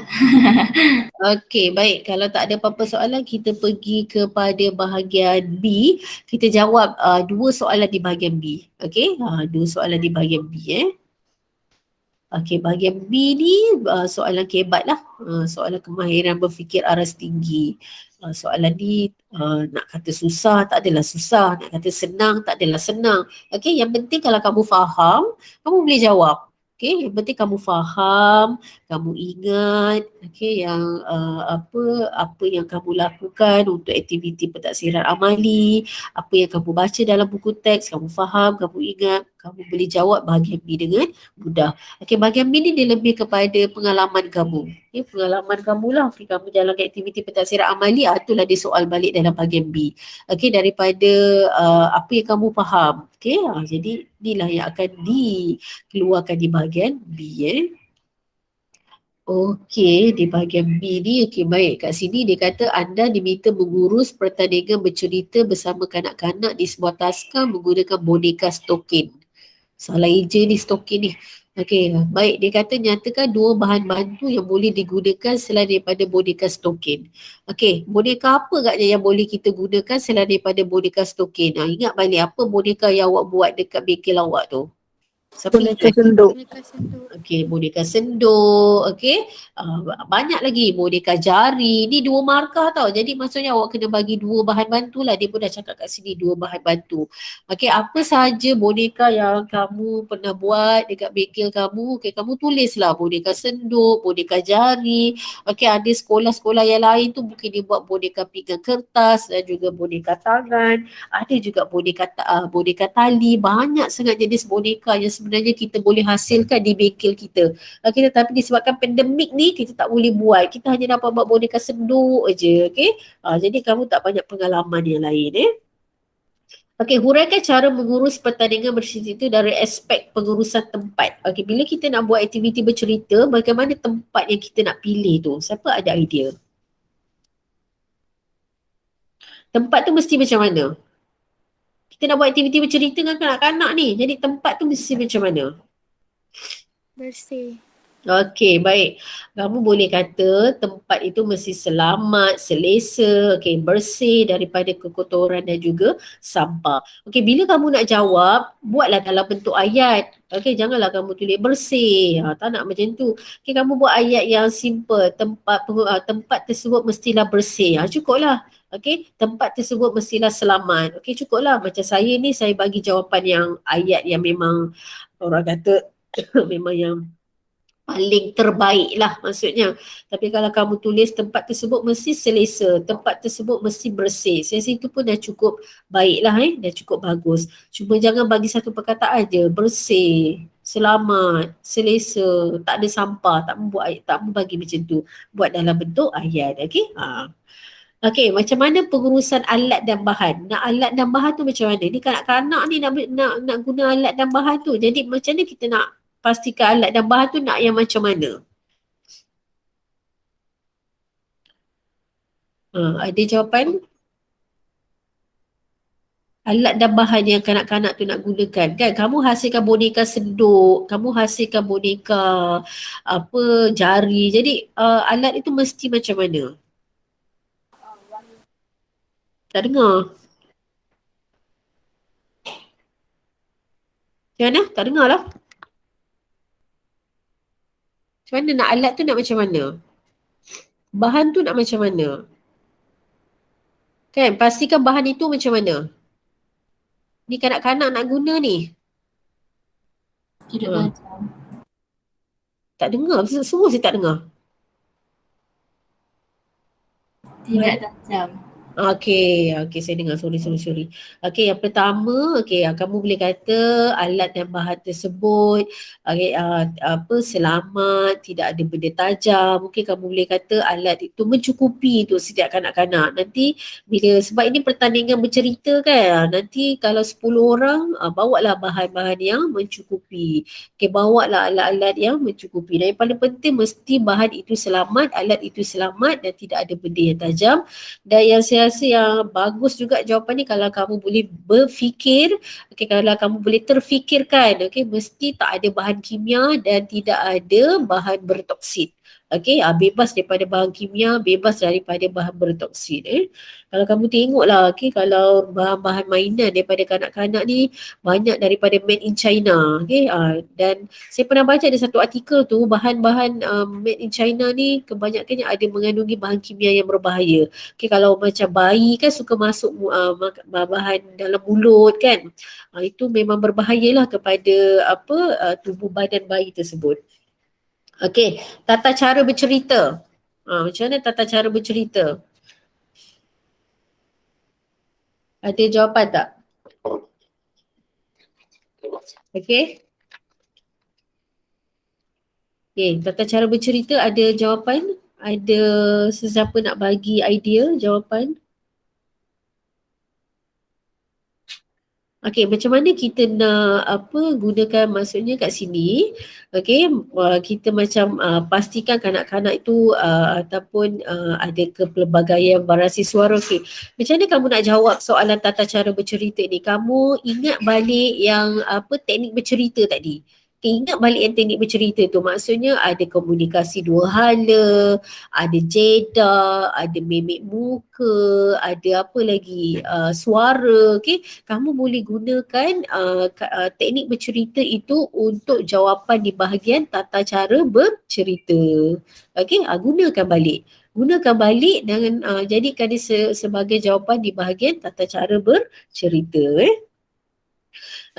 Okey, baik. Kalau tak ada apa-apa soalan, kita pergi kepada bahagian B. Kita jawab dua soalan di bahagian B. Okey, dua soalan di bahagian B. Okey, bahagian B ni soalan kebat lah. Soalan kemahiran berfikir aras tinggi. Soalan ni nak kata susah, tak adalah susah. Nak kata senang, tak adalah senang. Okey, yang penting kalau kamu faham, kamu boleh jawab. Okey, yang penting kamu faham, kamu ingat, okey, yang apa yang kamu lakukan untuk aktiviti pentaksiran amali, apa yang kamu baca dalam buku teks, kamu faham, kamu ingat, kamu boleh jawab bahagian B dengan mudah. Okey, bahagian B ni dia lebih kepada pengalaman kamu. Okay, pengalaman kamu lah. Okay, kamu jalankan aktiviti pentaksiran amali, itulah dia soal balik dalam bahagian B. Okey, daripada apa yang kamu faham. Okey, jadi inilah yang akan dikeluarkan di bahagian B. Okey, di bahagian B ni, okey, baik. Kat sini dia kata anda diminta mengurus pertandingan bercerita bersama kanak-kanak di sebuah taska menggunakan boneka stokin. Salah eja ni stokin ni. Okey, baik. Dia kata nyatakan dua bahan bantu yang boleh digunakan selain daripada boneka stokin. Okey, boneka apa agaknya yang boleh kita gunakan selain daripada boneka stokin? Ingat balik apa boneka yang awak buat dekat bengkel awak tu? Siapa Boneka ingat? senduk. Boneka senduk. Okey, boneka senduk, okey. Banyak lagi, boneka jari. Ni dua markah tau. Jadi maksudnya awak kena bagi dua bahan bantu lah. Dia pun dah cakap kat sini dua bahan bantu. Okey, apa sahaja boneka yang kamu pernah buat dekat bengkel kamu, okey, kamu tulislah boneka senduk, boneka jari. Okey, ada sekolah-sekolah yang lain tu mungkin dia buat boneka pinggan kertas dan juga boneka tangan. Ada juga boneka tali. Banyak sangat jenis boneka yang sebenarnya kita boleh hasilkan di bengkel kita. Okay, tetapi disebabkan pandemik ni kita tak boleh buat. Kita hanya dapat buat boneka senduk je. Okay. Jadi kamu tak banyak pengalaman yang lain Okey, huraikan cara mengurus pertandingan bercerita dari aspek pengurusan tempat. Okey, bila kita nak buat aktiviti bercerita, bagaimana tempat yang kita nak pilih tu? Siapa ada idea? Tempat tu mesti macam mana? Kita nak buat aktiviti bercerita dengan kanak-kanak ni. Jadi tempat tu mesti macam mana? Bersih. Okey, baik. Kamu boleh kata tempat itu mesti selamat, selesa, okey, bersih daripada kekotoran dan juga sampah. Okey, bila kamu nak jawab, buatlah dalam bentuk ayat. Okey, janganlah kamu tulis bersih. Tak nak macam tu. Okey, kamu buat ayat yang simple. Tempat tersebut mestilah bersih. Cukuplah. Okey, tempat tersebut mestilah selamat. Okey, cukuplah. Macam saya ni, saya bagi jawapan yang ayat yang memang orang kata memang yang paling terbaik lah maksudnya. Tapi kalau kamu tulis tempat tersebut mesti selesa, tempat tersebut mesti bersih. Saya rasa itu pun dah cukup baik lah dah cukup bagus. Cuma jangan bagi satu perkataan je, bersih, selamat, selesa, tak ada sampah, tak membuat tak membagi macam tu. Buat dalam bentuk ayat, okey? Okey, macam mana pengurusan alat dan bahan? Nak alat dan bahan tu macam mana? Ni kanak-kanak ni nak guna alat dan bahan tu. Jadi macam mana kita nak pastikan alat dan bahan tu nak yang macam mana? Ada jawapan? Alat dan bahan yang kanak-kanak tu nak gunakan kan? Kamu hasilkan boneka senduk, kamu hasilkan boneka apa jari. Jadi alat itu mesti macam mana? Tak dengar. Macam mana? Tak dengar lah. Macam mana nak alat tu nak macam mana? Bahan tu nak macam mana? Kan? Pastikan bahan itu macam mana? Ni kanak-kanak nak guna ni. Tidak Hmm. tajam. Tak dengar. Semua saya tak dengar. Tidak tajam. Okey, saya dengar. Sorry. Okey, yang pertama, kamu boleh kata alat dan bahan tersebut selamat, tidak ada benda tajam. Mungkin kamu boleh kata alat itu mencukupi untuk setiap kanak-kanak. Nanti sebab ini pertandingan bercerita kan, nanti kalau 10 orang, bawalah bahan-bahan yang mencukupi. Bawalah alat-alat yang mencukupi. Dan yang paling penting mesti bahan itu selamat, alat itu selamat dan tidak ada benda yang tajam. Dan yang saya rasa yang bagus juga jawapan ni kalau kamu boleh berfikir, kalau kamu boleh terfikirkan, mesti tak ada bahan kimia dan tidak ada bahan bertoksid. Bebas daripada bahan kimia, bebas daripada bahan bertoksid. Kalau kamu tengoklah, kalau bahan-bahan mainan daripada kanak-kanak ni banyak daripada made in China. Dan saya pernah baca ada satu artikel tu, bahan-bahan made in China ni kebanyakannya ada mengandungi bahan kimia yang berbahaya. Kalau macam bayi kan suka masuk bahan dalam mulut kan. Itu memang berbahayalah kepada tubuh badan bayi tersebut. Tata cara bercerita. Macam mana tata cara bercerita? Ada jawapan tak? Tata cara bercerita ada jawapan? Ada sesiapa nak bagi idea jawapan? Macam mana kita nak gunakan maksudnya kat sini, kita macam pastikan kanak-kanak itu ataupun ada kepelbagaian variasi suara. Macam mana kamu nak jawab soalan tata cara bercerita ni? Kamu ingat balik yang teknik bercerita tadi. Ingat balik yang teknik bercerita tu, maksudnya ada komunikasi dua hala, ada jeda, ada mimik muka, ada apa lagi, suara. Kamu boleh gunakan teknik bercerita itu untuk jawapan di bahagian tata cara bercerita. Gunakan balik. Dan jadikan dia sebagai jawapan di bahagian tata cara bercerita.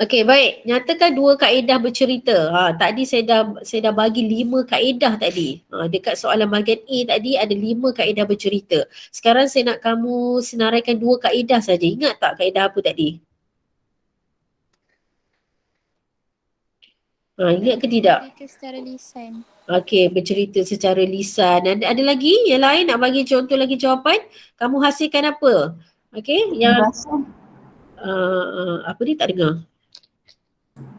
Baik. Nyatakan 2 kaedah bercerita. Tadi saya dah bagi 5 kaedah tadi. Dekat soalan bahagian A tadi ada 5 kaedah bercerita. Sekarang saya nak kamu senaraikan 2 kaedah saja. Ingat tak kaedah apa tadi? Ingat ke tidak? Bercerita secara lisan. Okey, bercerita secara lisan. Ada lagi yang lain nak bagi contoh lagi jawapan? Kamu hasilkan apa? Okey, yang Imbasan. apa ni tak dengar?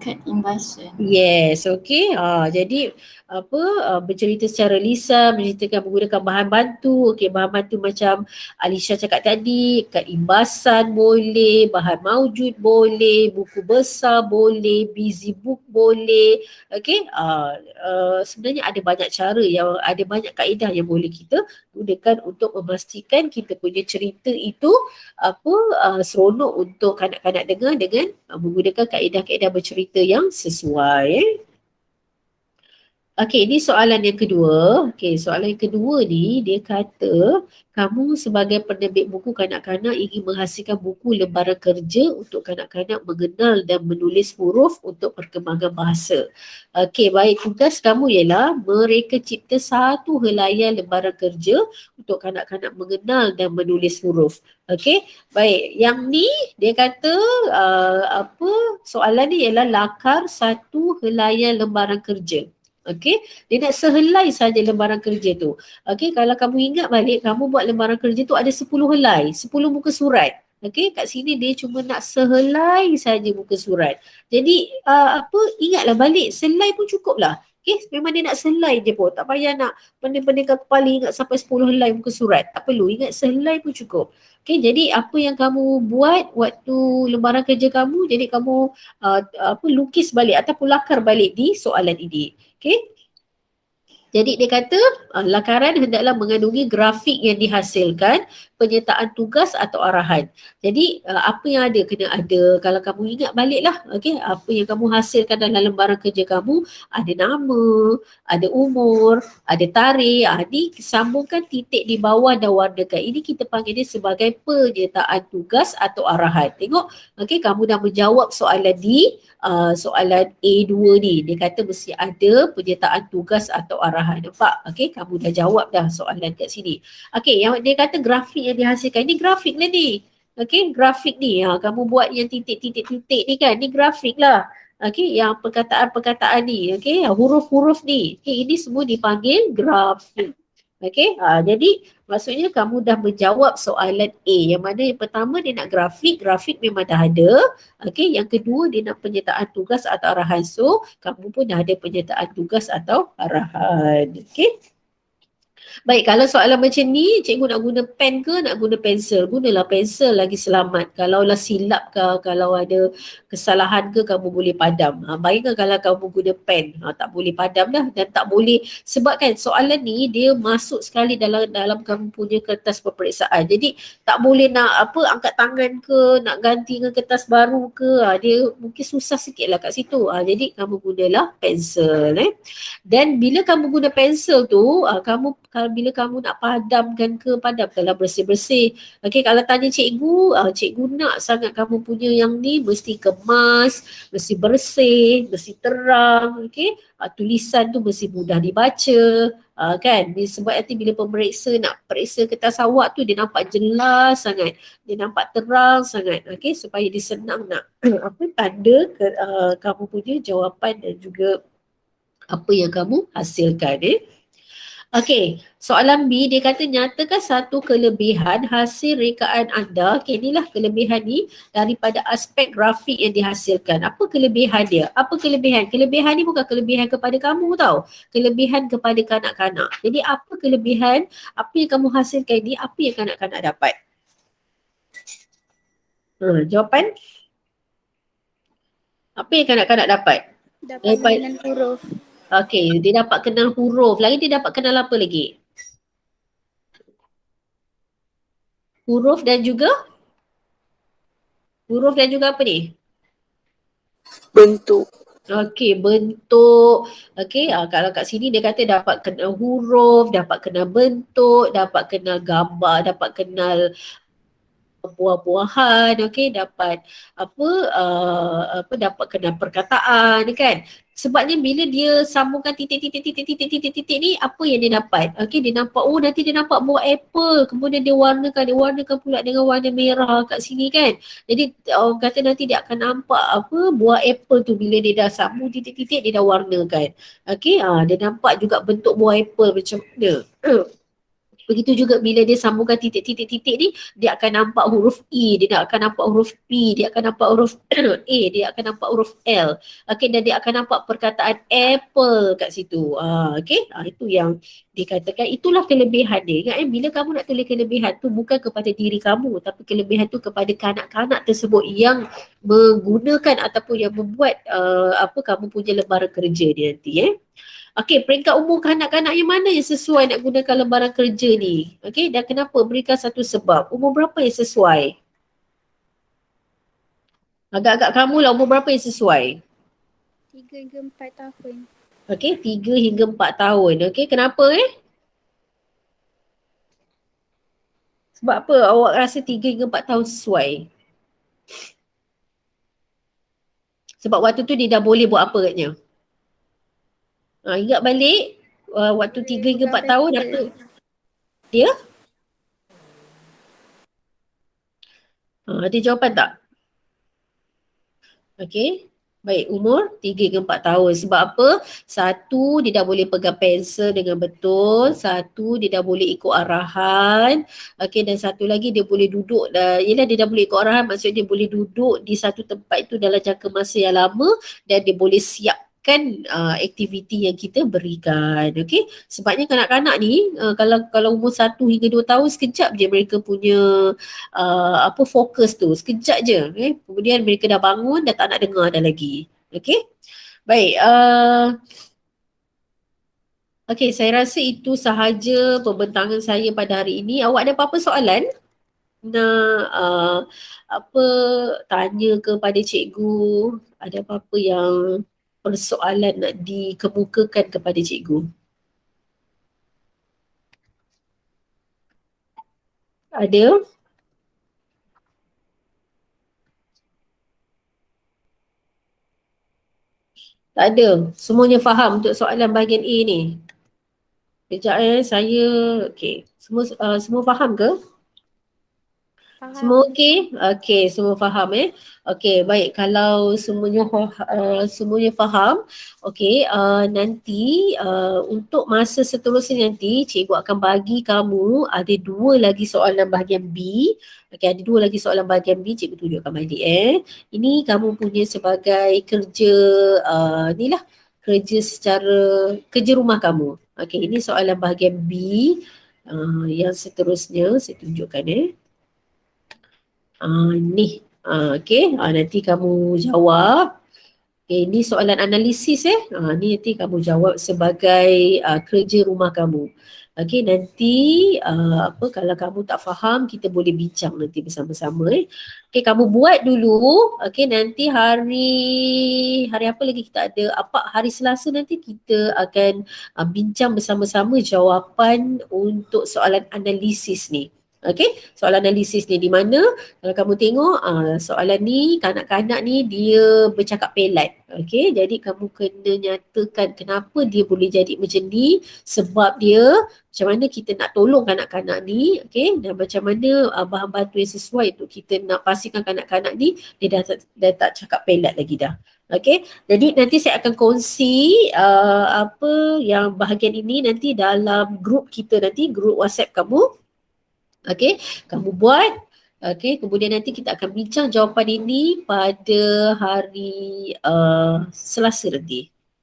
Kad imbasan. Yes, okey. Jadi bercerita secara lisan, menceritakan menggunakan bahan bantu. Okey, bahan bantu macam Alisha cakap tadi, kad imbasan boleh, bahan maujud boleh, buku besar boleh, busy book boleh. Okey, sebenarnya ada banyak cara yang ada banyak kaedah yang boleh kita gunakan untuk memastikan kita punya cerita itu seronok untuk kanak-kanak dengar dengan menggunakan kaedah-kaedah bercerita yang sesuai. Okey, ini soalan yang kedua. Okey, soalan yang kedua ni dia kata kamu sebagai penerbit buku kanak-kanak ingin menghasilkan buku lembaran kerja untuk kanak-kanak mengenal dan menulis huruf untuk perkembangan bahasa. Okey, baik, tugas kamu ialah mereka cipta satu helaian lembaran kerja untuk kanak-kanak mengenal dan menulis huruf. Okey, baik. Yang ni dia kata soalan ni ialah lakar satu helaian lembaran kerja. Okey, dia nak sehelai saja lembaran kerja tu. Okey, kalau kamu ingat balik, kamu buat lembaran kerja tu ada 10 helai, 10 muka surat. Okey, kat sini dia cuma nak sehelai saja muka surat. Jadi ingatlah balik, selai pun cukup lah. Okey, memang dia nak selai je pun. Tak payah nak pening-peningkan kepala ingat sampai 10 helai muka surat. Tak perlu, ingat sehelai pun cukup. Okey, jadi apa yang kamu buat waktu lembaran kerja kamu, jadi kamu lukis balik ataupun lakar balik di soalan ini. Okey. Jadi dia kata lakaran hendaklah mengandungi grafik yang dihasilkan, penyertaan tugas atau arahan. Jadi apa yang ada kena ada. Kalau kamu ingat baliklah, okey, apa yang kamu hasilkan dalam lembaran kerja kamu, ada nama, ada umur, ada tarikh. Ni sambungkan titik di bawah dan warnakan. Ini kita panggil dia sebagai penyertaan tugas atau arahan. Tengok, okey, kamu dah menjawab soalan di soalan A2 ni. Dia kata mesti ada penyertaan tugas atau arahan. Nampak? Okey, kamu dah jawab dah soalan kat sini. Okey, yang dia kata grafik yang dihasilkan. Ini grafik lah ni. Okey, grafik ni. Kamu buat yang titik-titik-titik ni kan. Ni grafik lah. Okey, yang perkataan-perkataan ni. Okey, huruf-huruf ni. Okey, ini semua dipanggil grafik. Okey, jadi maksudnya kamu dah menjawab soalan A. Yang mana yang pertama dia nak grafik memang dah ada. Okey, yang kedua dia nak penyertaan tugas atau arahan. So, kamu pun dah ada penyertaan tugas atau arahan. Okey. Baik, kalau soalan macam ni, cikgu nak guna pen ke nak guna pensel? Gunalah pensel lagi selamat. Kalaulah silap ke, kalau ada kesalahan ke, kamu boleh padam. Bayangkan kalau kamu guna pen, tak boleh padam dah dan tak boleh. Sebab kan soalan ni dia masuk sekali dalam kamu punya kertas peperiksaan. Jadi tak boleh nak angkat tangan ke, nak ganti dengan kertas baru ke. Dia mungkin susah sikit lah kat situ. Jadi kamu gunalah pensel. Dan bila kamu guna pensel tu, bila kamu nak padamkan ke, padamkanlah bersih-bersih. Okey, kalau tanya cikgu, cikgu nak sangat kamu punya yang ni mesti kemas, mesti bersih, mesti terang. Okey, tulisan tu mesti mudah dibaca. Kan, sebab nanti bila pemeriksa nak periksa kertas awak tu, dia nampak jelas sangat, dia nampak terang sangat. Okey, supaya dia senang nak tanda kamu punya jawapan dan juga apa yang kamu hasilkan. Okey, soalan B dia kata nyatakan satu kelebihan hasil rekaan anda. Okey, inilah kelebihan ni daripada aspek grafik yang dihasilkan. Apa kelebihan dia? Apa kelebihan? Kelebihan ni bukan kelebihan kepada kamu tau. Kelebihan kepada kanak-kanak. Jadi apa kelebihan, apa yang kamu hasilkan ni, apa yang kanak-kanak dapat? Jawapan? Apa yang kanak-kanak dapat? Dapat mengenal huruf. Okey, dia dapat kenal huruf. Lagi dia dapat kenal apa lagi? Huruf dan juga apa ni? Bentuk. Okey, bentuk. Okey, kalau kat sini dia kata dapat kenal huruf, dapat kenal bentuk, dapat kenal gambar, dapat kenal buah-buahan, okey, dapat dapat kena perkataan kan. Sebabnya bila dia sambungkan titik ni, apa yang dia dapat? Okey, dia nampak, nanti dia nampak buah apple, kemudian dia warnakan pula dengan warna merah kat sini kan. Jadi orang kata nanti dia akan nampak buah apple tu bila dia dah sambung titik-titik, dia dah warnakan. Okey, dia nampak juga bentuk buah apple macam mana. Begitu juga bila dia sambungkan titik-titik-titik ni, dia akan nampak huruf E, dia akan nampak huruf P, dia akan nampak huruf A, dia akan nampak huruf L. Okey, dan dia akan nampak perkataan apple kat situ. Okey, itu yang dikatakan, itulah kelebihan dia. Ingat bila kamu nak tulis kelebihan tu bukan kepada diri kamu, tapi kelebihan tu kepada kanak-kanak tersebut yang menggunakan ataupun yang membuat kamu punya lembaran kerja dia nanti. Okey, peringkat umur kanak-kanak yang mana yang sesuai nak gunakan lembaran kerja ni? Okey, dan kenapa? Berikan satu sebab. Umur berapa yang sesuai? Agak-agak kamu lah, umur berapa yang sesuai? 3 hingga 4 tahun. Okey, 3 hingga 4 tahun. Okey, kenapa Sebab apa awak rasa 3 hingga 4 tahun sesuai? Sebab waktu tu dia dah boleh buat apa katnya? Ingat balik waktu 3 hingga 4 tahun apa? Dia? Ada jawapan tak? Okey. Baik, umur 3 hingga 4 tahun. Sebab apa? Satu, dia dah boleh pegang pensel dengan betul. Satu, dia dah boleh ikut arahan. Okey, dan satu lagi dia boleh duduk. Yelah, dia dah boleh ikut arahan. Maksudnya dia boleh duduk di satu tempat itu dalam jangka masa yang lama dan dia boleh siapkan aktiviti yang kita berikan. Okey, sebabnya kanak-kanak ni kalau umur 1 hingga 2 tahun sekejap je mereka punya fokus tu, sekejap je. Kemudian mereka dah bangun, dah tak nak dengar dah lagi. Okey, baik. Okey, saya rasa itu sahaja pembentangan saya pada hari ini. Awak ada apa-apa soalan? Nak tanya kepada cikgu? Ada apa-apa yang persoalan nak dikemukakan kepada cikgu? Ada? Tak ada. Semuanya faham untuk soalan bahagian A ni. Sekejap saya, okey. Semua faham ke? Faham. Semua okey? Okey, semua faham Okey, baik. Kalau semuanya faham, okey, nanti untuk masa seterusnya nanti cikgu akan bagi kamu ada 2 lagi soalan bahagian B. Okey, ada 2 lagi soalan bahagian B, cikgu tunjukkan balik Ini kamu punya sebagai kerja kerja rumah kamu. Okey, ini soalan bahagian B. Yang seterusnya saya tunjukkan ni. Okey, nanti kamu jawab. Okay, ini soalan analisis ni nanti kamu jawab sebagai kerja rumah kamu. Okey, nanti kalau kamu tak faham kita boleh bincang nanti bersama-sama Okey, kamu buat dulu. Okey, nanti hari apa lagi kita ada? Hari Selasa nanti kita akan bincang bersama-sama jawapan untuk soalan analisis ni. Okey, soalan analisis ni di mana kalau kamu tengok soalan ni kanak-kanak ni dia bercakap pelat. Okey, jadi kamu kena nyatakan kenapa dia boleh jadi macam ni, sebab dia, macam mana kita nak tolong kanak-kanak ni, okey, dan macam mana bahan bantu yang sesuai untuk kita nak pastikan kanak-kanak ni dia dah tak cakap pelat lagi dah. Okey, jadi nanti saya akan kongsi apa yang bahagian ini nanti dalam grup kita nanti, grup WhatsApp kamu. Okey, kamu buat. Okey, kemudian nanti kita akan bincang jawapan ini pada hari Selasa nanti.